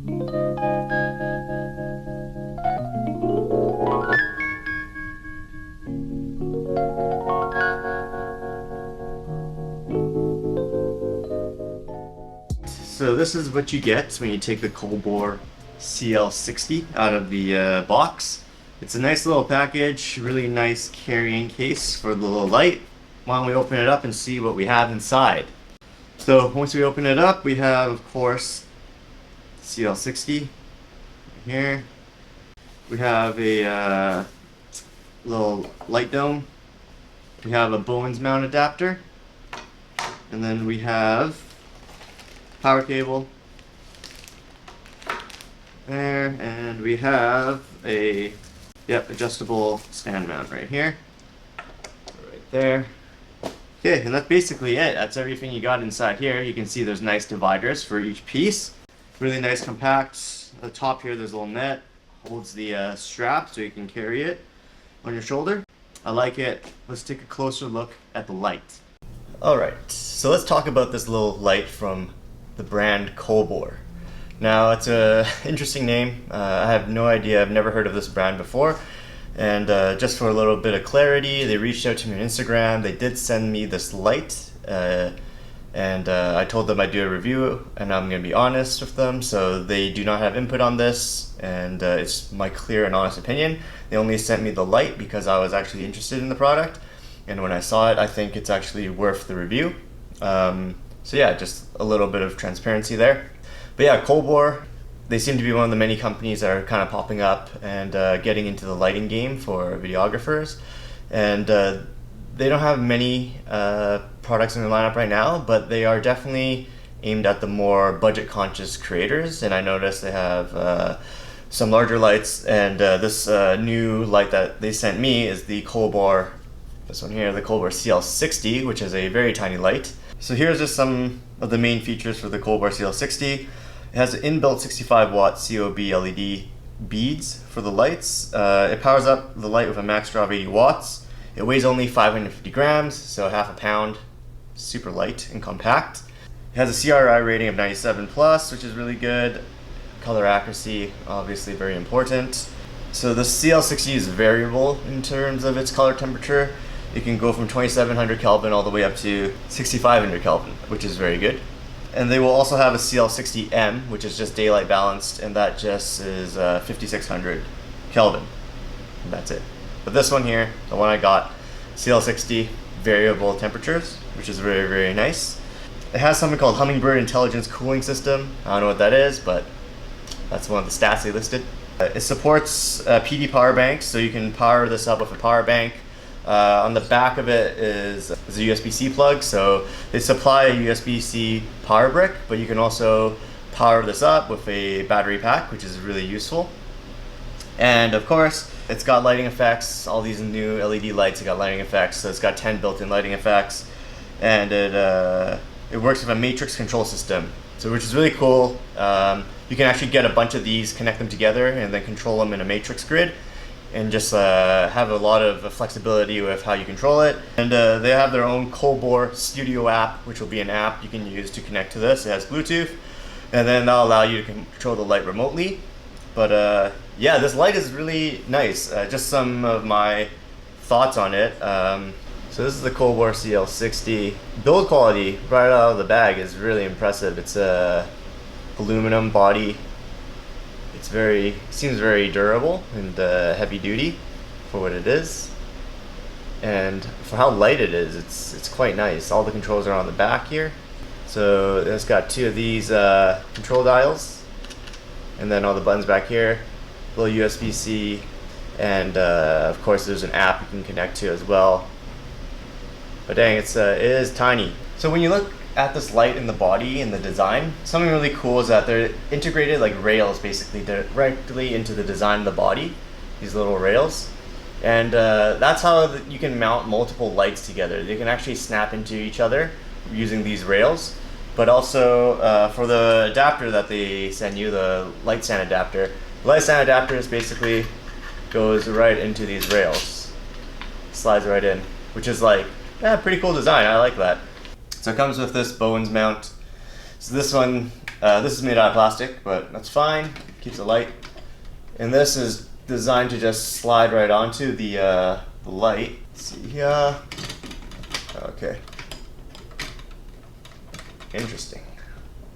So this is what you get when you take the COLBOR CL60 out of the box. It's a nice little package, really nice carrying case for the little light. Why don't we open it up and see what we have inside? So once we open it up, we have, of course, CL60 here. We have a little light dome. We have a Bowens mount adapter. And then we have power cable there, and we have a adjustable stand mount right here, right there. Okay, and that's basically it. That's everything you got inside here. You can see there's nice dividers for each piece. Really nice, compact. At the top here there's a little net, holds the strap so you can carry it on your shoulder. I like it. Let's take a closer look at the light. Alright, so let's talk about this little light from the brand COLBOR. Now, it's a interesting name. I have no idea. I've never heard of this brand before. And just for a little bit of clarity, they reached out to me on Instagram. They did send me this light, and I told them I'd do a review, and I'm going to be honest with them. So they do not have input on this, and it's my clear and honest opinion. They only sent me the light because I was actually interested in the product, and when I saw it, I think it's actually worth the review. So yeah, just a little bit of transparency there. But yeah, COLBOR, they seem to be one of the many companies that are kind of popping up and getting into the lighting game for videographers. And they don't have many products in their lineup right now, but they are definitely aimed at the more budget-conscious creators. And I noticed they have some larger lights, and this new light that they sent me is the COLBOR, this one here, the COLBOR CL60, which is a very tiny light. So here's just some of the main features for the COLBOR CL60. It has an inbuilt 65 watt COB LED beads for the lights. It powers up the light with a max draw of 80 watts. It weighs only 550 grams, so half a pound. Super light and compact. It has a CRI rating of 97 plus, which is really good. Color accuracy, obviously very important. So the CL60 is variable in terms of its color temperature. It can go from 2700 Kelvin all the way up to 6500 Kelvin, which is very good. And they will also have a CL60M, which is just daylight balanced, and that just is 5600 Kelvin. And that's it. But this one here, the one I got, CL60, variable temperatures, which is very, very nice. It has something called Hummingbird Intelligence Cooling System. I don't know what that is, but that's one of the stats they listed. It supports PD power banks, so you can power this up with a power bank. On the back of it is a USB-C plug, so they supply a USB-C power brick, but you can also power this up with a battery pack, which is really useful. And of course, it's got lighting effects. All these new LED lights have got lighting effects, so it's got 10 built-in lighting effects, and it works with a matrix control system, so which is really cool. You can actually get a bunch of these, connect them together, and then control them in a matrix grid, and just have a lot of flexibility with how you control it. And they have their own COLBOR Studio app, which will be an app you can use to connect to this. It has Bluetooth, and then that'll allow you to control the light remotely. But yeah, this light is really nice. Just some of my thoughts on it. So this is the COLBOR CL60. Build quality right out of the bag is really impressive. It's a aluminum body. It seems very durable and heavy duty for what it is, and for how light it is, it's quite nice. All the controls are on the back here, so it's got two of these control dials, and then all the buttons back here, little USB-C, and of course there's an app you can connect to as well. But dang, it is tiny. So when you look at this light in the body and the design, something really cool is that they're integrated like rails basically directly into the design of the body, these little rails. And that's how you can mount multiple lights together. They can actually snap into each other using these rails. But also for the adapter that they send you, the light stand adapter, the light stand adapter is basically goes right into these rails, slides right in, which is like, yeah, pretty cool design. I like that. So it comes with this Bowens mount. So this one This is made out of plastic, but that's fine. Keeps it light. And this is designed to just slide right onto the light. Let's see here. Okay. Interesting.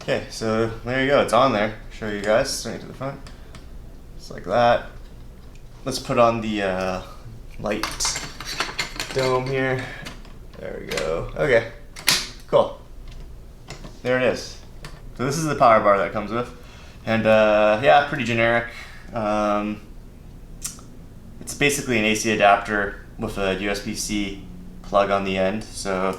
Okay, so there you go. It's on there. Show you guys straight to the front. Just like that. Let's put on the light dome here. There we go. Okay. Cool. There it is. So this is the power bar that it comes with. And yeah, pretty generic. It's basically an AC adapter with a USB-C plug on the end. So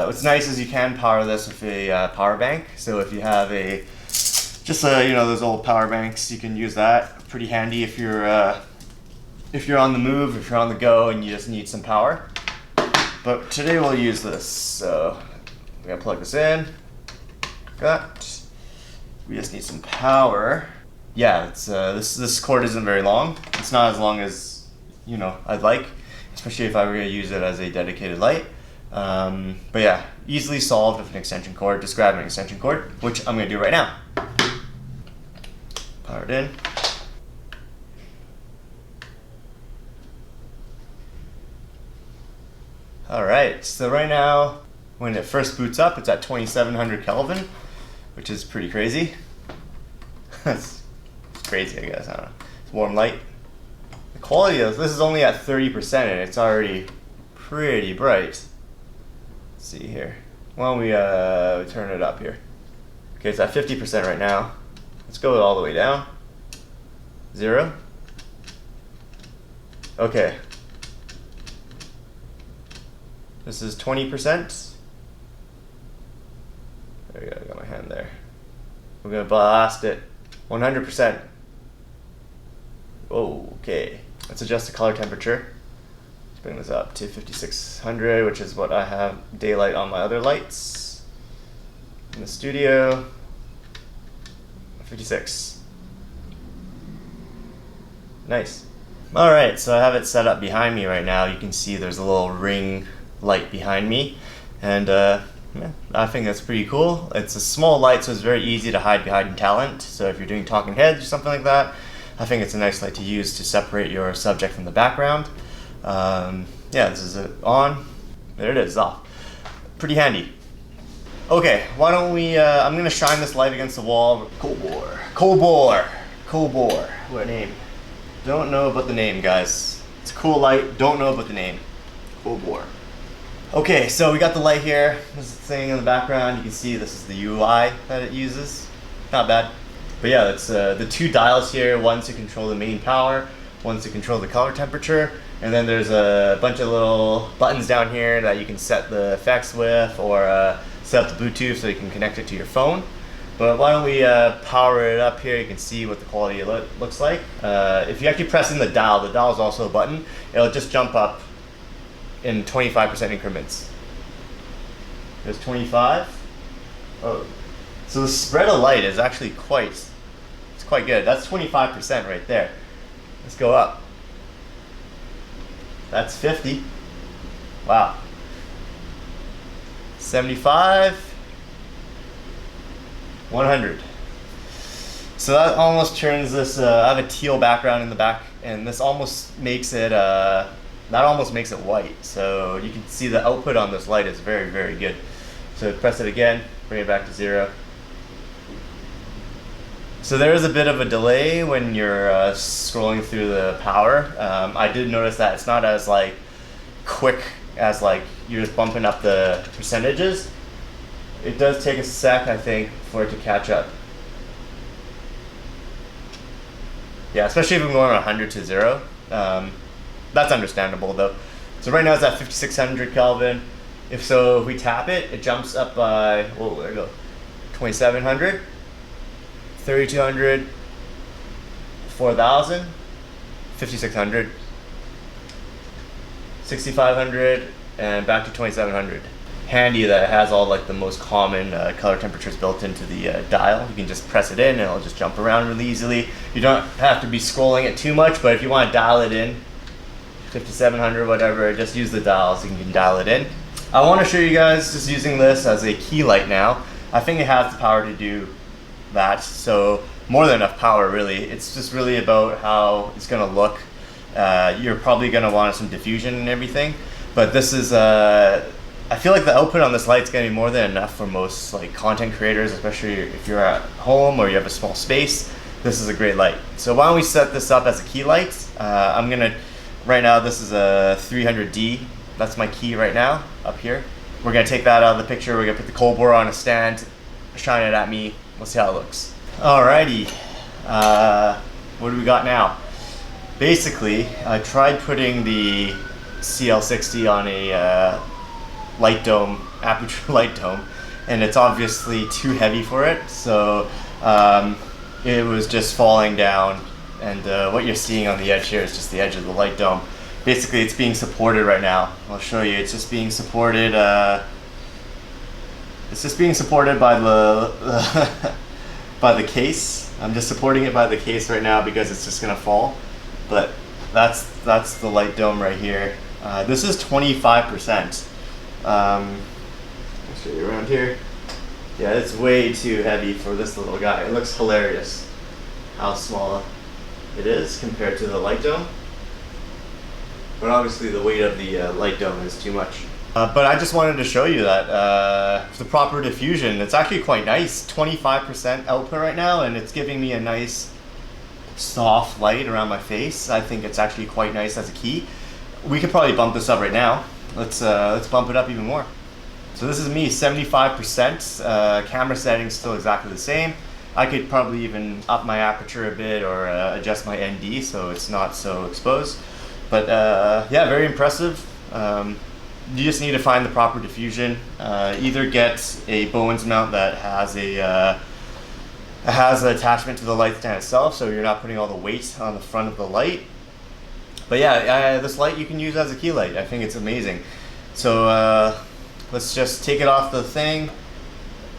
what's nice is you can power this with a power bank. So if you have just you know, those old power banks, you can use that. Pretty handy if you're on the move, if you're on the go and you just need some power. But today we'll use this. So we're gonna plug this in. That. We just need some power. Yeah, it's this cord isn't very long. It's not as long as, you know, I'd like, especially if I were gonna use it as a dedicated light. But yeah, easily solved with an extension cord. Just grab an extension cord, which I'm gonna do right now. Power it in. All right, so right now, when it first boots up, it's at 2700 Kelvin, which is pretty crazy. It's crazy, I guess. I don't know. It's warm light. The quality of this is only at 30%, and it's already pretty bright. Let's see here. Why don't we turn it up here? Okay, it's at 50% right now. Let's go all the way down. 0. Okay. This is 20%. There you go, I got my hand there. We're gonna blast it. 100%. Okay. Let's adjust the color temperature. Let's bring this up to 5600, which is what I have daylight on my other lights. In the studio, 56. Nice. Alright, so I have it set up behind me right now. You can see there's a little ring light behind me. And yeah, I think that's pretty cool. It's a small light, so it's very easy to hide behind talent. So if you're doing talking heads or something like that, I think it's a nice light to use to separate your subject from the background. Yeah, this is it on. There it is, it's off. Pretty handy. Okay, why don't we, I'm gonna shine this light against the wall. COLBOR. What name? Don't know about the name, guys. It's a cool light, don't know about the name. COLBOR. Okay, so we got the light here. This is the thing in the background. You can see this is the UI that it uses. Not bad. But yeah, it's the two dials here. One's to control the main power, one's to control the color temperature. And then there's a bunch of little buttons down here that you can set the effects with, or set up the Bluetooth so you can connect it to your phone. But why don't we power it up here? You can see what the quality looks like. If you actually press in the dial is also a button. It'll just jump up in 25% increments. There's 25. Oh, so the spread of light is actually quite good. That's 25% right there. Let's go up. That's 50. Wow. 75. 100. So that almost turns this. I have a teal background in the back, and this almost makes it. That almost makes it white. So you can see the output on this light is very, very good. So press it again, bring it back to 0. So there is a bit of a delay when you're scrolling through the power. I did notice that it's not as like quick as like you're just bumping up the percentages. It does take a sec, I think, for it to catch up. Yeah, especially if I'm going 100 to 0. That's understandable though. So right now it's at 5600 Kelvin. If we tap it, it jumps up by, whoa, there we go, 2700, 3200, 4000, 5600, 6500, and back to 2700. Handy that it has all like the most common color temperatures built into the dial. You can just press it in and it'll just jump around really easily. You don't have to be scrolling it too much, but if you want to dial it in, 5700, whatever, just use the dial so you can dial it in. I want to show you guys just using this as a key light now. I think it has the power to do that, so more than enough power really. It's just really about how it's gonna look. You're probably gonna want some diffusion and everything, but this is I feel like the output on this light's gonna be more than enough for most like content creators, especially if you're at home or you have a small space. This is a great light. So why don't we set this up as a key light? I'm gonna, right now this is a 300D. That's my key right now, up here. We're gonna take that out of the picture. We're gonna put the COLBOR on a stand, shine it at me. We'll see how it looks. Alrighty, what do we got now? Basically, I tried putting the CL60 on a light dome, aperture light dome, and it's obviously too heavy for it, so it was just falling down, and what you're seeing on the edge here is just the edge of the light dome. Basically, it's being supported right now. I'll show you. It's just being supported. It's just being supported by the by the case. I'm just supporting it by the case right now because it's just gonna fall. But that's the light dome right here. This is 25%. I'll show you around here. Yeah, it's way too heavy for this little guy. It looks hilarious how small it is compared to the light dome. But obviously the weight of the light dome is too much. But I just wanted to show you that the proper diffusion, it's actually quite nice. 25% output right now, and it's giving me a nice soft light around my face. I think it's actually quite nice as a key. We could probably bump this up right now. Let's bump it up even more. So this is me, 75%. Camera settings still exactly the same. I could probably even up my aperture a bit or adjust my ND so it's not so exposed. But yeah, very impressive. You just need to find the proper diffusion. Either get a Bowens mount that has an attachment to the light stand itself, so you're not putting all the weight on the front of the light. But yeah, this light you can use as a key light. I think it's amazing. So let's just take it off the thing,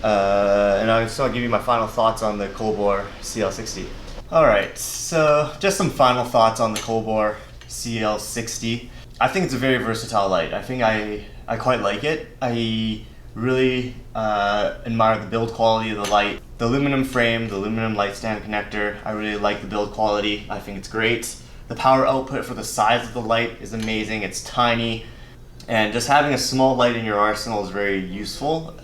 and I'll just give you my final thoughts on the COLBOR CL60. All right, so just some final thoughts on the COLBOR CL60. I think it's a very versatile light. I think I quite like it. I really admire the build quality of the light. The aluminum frame, the aluminum light stand connector, I really like the build quality. I think it's great. The power output for the size of the light is amazing. It's tiny. And just having a small light in your arsenal is very useful.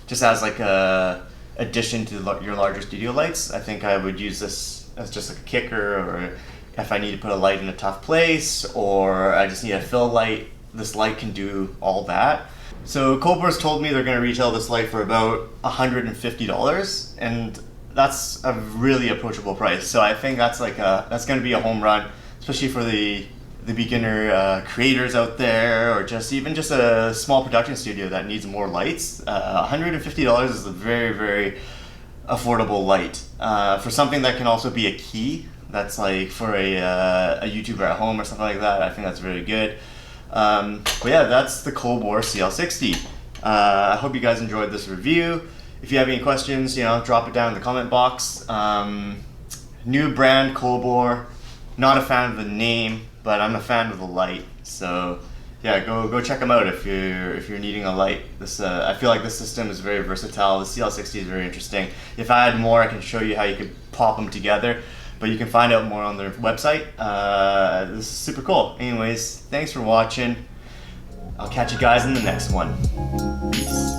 Just as like a addition to your larger studio lights. I think I would use this as just like a kicker, or if I need to put a light in a tough place, or I just need a fill light, this light can do all that. So COLBOR's told me they're going to retail this light for about $150, and that's a really approachable price. So I think that's like that's going to be a home run, especially for the beginner creators out there, or just even just a small production studio that needs more lights. $150 is a very, very affordable light for something that can also be a key. That's like for a YouTuber at home or something like that. I think that's very good. But yeah, that's the COLBOR CL60. I hope you guys enjoyed this review. If you have any questions, drop it down in the comment box. New brand COLBOR. Not a fan of the name, but I'm a fan of the light. So yeah, go check them out if you're needing a light. This I feel like this system is very versatile. The CL60 is very interesting. If I had more, I can show you how you could pop them together. But you can find out more on their website. This is super cool. Anyways, thanks for watching. I'll catch you guys in the next one. Peace.